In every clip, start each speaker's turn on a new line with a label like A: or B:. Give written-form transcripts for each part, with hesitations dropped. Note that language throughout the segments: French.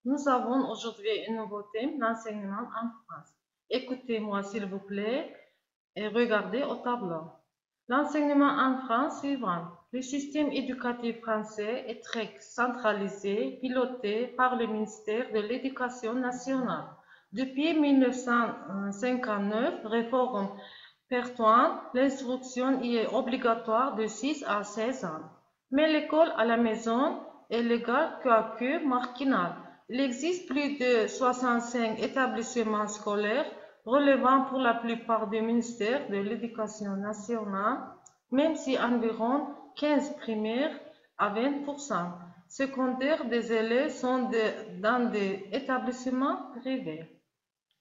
A: Nous avons aujourd'hui un nouveau thème, l'enseignement en France. Écoutez-moi s'il vous plaît et regardez au tableau. L'enseignement en France suivant. Le système éducatif français est très centralisé, piloté par le ministère de l'Éducation nationale. Depuis 1959, réforme pertinente, l'instruction y est obligatoire de 6 à 16 ans. Mais l'école à la maison est légale quoique marginale. Il existe plus de 65 établissements scolaires relevant pour la plupart du ministère de l'Éducation nationale, même si environ 15 primaires à 20% secondaires des élèves sont dans des établissements privés.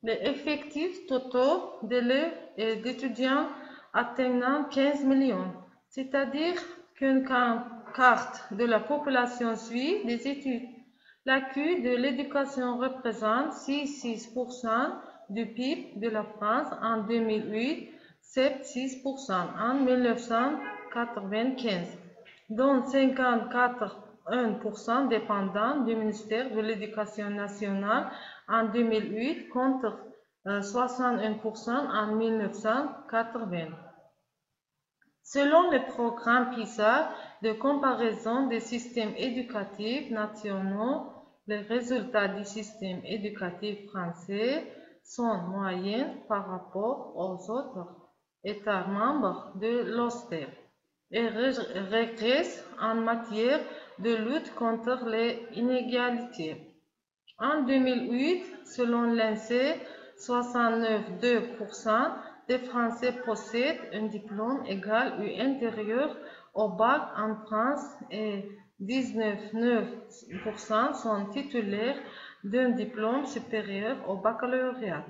A: Les effectifs totaux d'élèves et d'étudiants atteignant 15 millions, c'est-à-dire qu'une carte de la population suit des études. L'accueil de l'éducation représente 6,6% du PIB de la France en 2008, 7,6% en 1995, dont 54,1% dépendant du ministère de l'Éducation nationale en 2008 contre 61% en 1980. Selon le programme PISA de comparaison des systèmes éducatifs nationaux, les résultats du système éducatif français sont moyens par rapport aux autres États membres de l'OCDE et régressent en matière de lutte contre les inégalités. En 2008, selon l'INSEE, 69,2% des Français possèdent un diplôme égal ou inférieur au bac en France et 19,9% sont titulaires d'un diplôme supérieur au baccalauréat.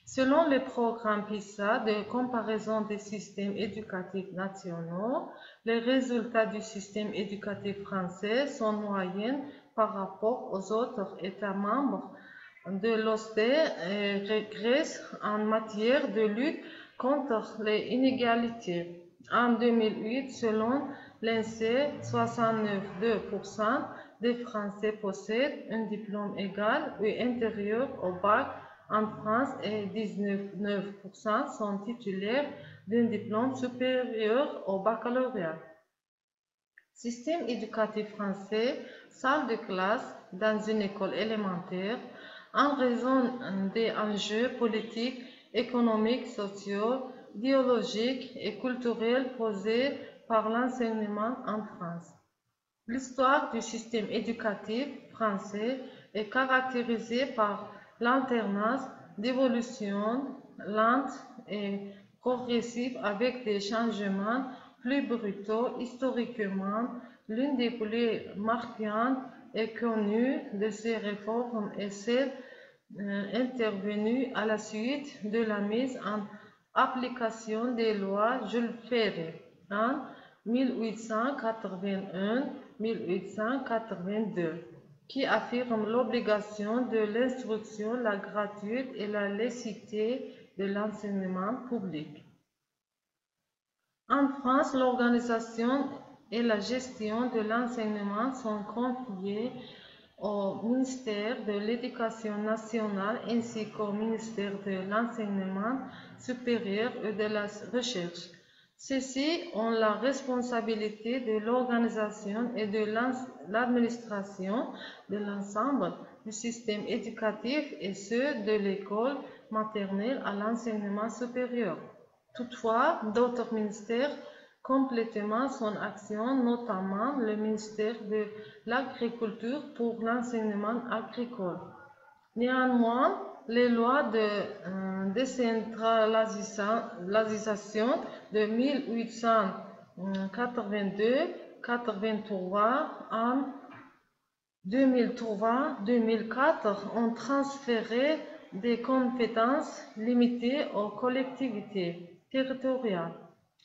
A: Selon le programme PISA de comparaison des systèmes éducatifs nationaux, les résultats du système éducatif français sont moyens par rapport aux autres États membres de l'OCDE et régressent en matière de lutte contre les inégalités. En 2008, selon l'INSEE, 69,2% des Français possèdent un diplôme égal ou inférieur au bac en France et 19,9% sont titulaires d'un diplôme supérieur au baccalauréat. Système éducatif français, salle de classe dans une école élémentaire, en raison des enjeux politiques, économiques, sociaux, biologiques et culturels posés par l'enseignement en France. L'histoire du système éducatif français est caractérisée par l'alternance d'évolution lente et progressive avec des changements plus brutaux historiquement. L'une des plus marquantes et connues de ces réformes est celle intervenue à la suite de la mise en application des lois Jules Ferry en 1881-1882, qui affirme l'obligation de l'instruction, la gratuité et la laïcité de l'enseignement public. En France, l'organisation et la gestion de l'enseignement sont confiées au ministère de l'Éducation nationale ainsi qu'au ministère de l'Enseignement supérieur et de la Recherche. Ceux-ci ont la responsabilité de l'organisation et de l'administration de l'ensemble du système éducatif et ceux de l'école maternelle à l'enseignement supérieur. Toutefois, d'autres ministères complètement son action, notamment le ministère de l'Agriculture pour l'enseignement agricole. Néanmoins, les lois de décentralisation de 1882-83 en 2003-2004 ont transféré des compétences limitées aux collectivités territoriales.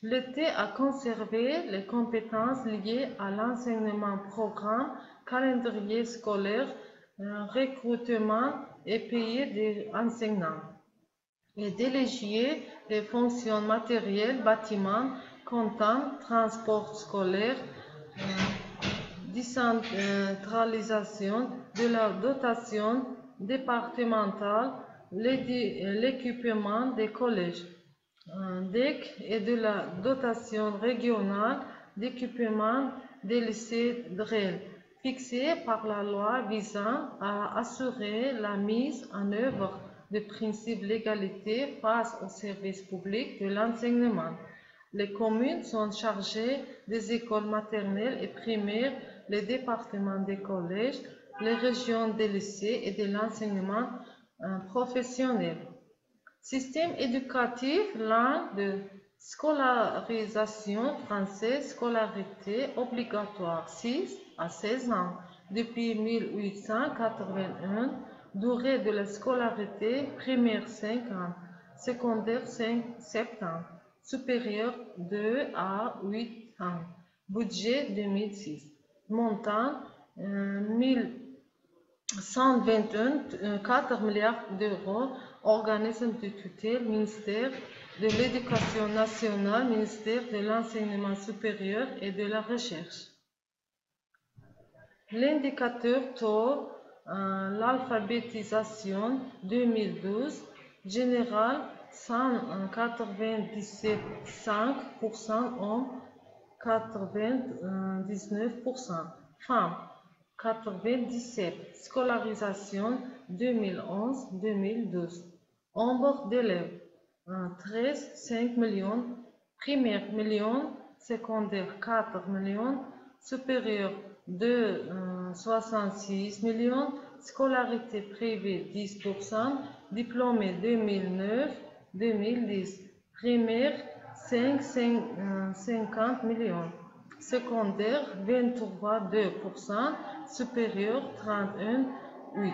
A: L'État a conservé les compétences liées à l'enseignement programme, calendrier scolaire, recrutement et payer des enseignants, et délégué les fonctions matérielles, bâtiments, comptables, transport scolaire, décentralisation de la dotation départementale, l'équipement des collèges, DEC, et de la dotation régionale d'équipement des lycées DREL, fixée par la loi visant à assurer la mise en œuvre du principe d'égalité face au service public de l'enseignement. Les communes sont chargées des écoles maternelles et primaires, les départements des collèges, les régions des lycées et de l'enseignement professionnel. Système éducatif, langue de scolarisation française, scolarité obligatoire 6 à 16 ans. Depuis 1881, durée de la scolarité primaire 5 ans, secondaire 7 ans, supérieur 2 à 8 ans. Budget 2006. Montant 124 milliards d'euros. Organisme de tutelle, ministère de l'Éducation nationale, ministère de l'Enseignement supérieur et de la Recherche. L'indicateur taux, l'alphabétisation 2012, général 197,5%, hommes 99%, femmes 97%, scolarisation 2011-2012. Nombre d'élèves 13,5 millions, primaire millions, secondaire 4 millions, supérieur 66 millions, scolarité privée 10%, diplômé 2009-2010, primaire 50 millions, secondaire 23,2%, supérieur 31,8%.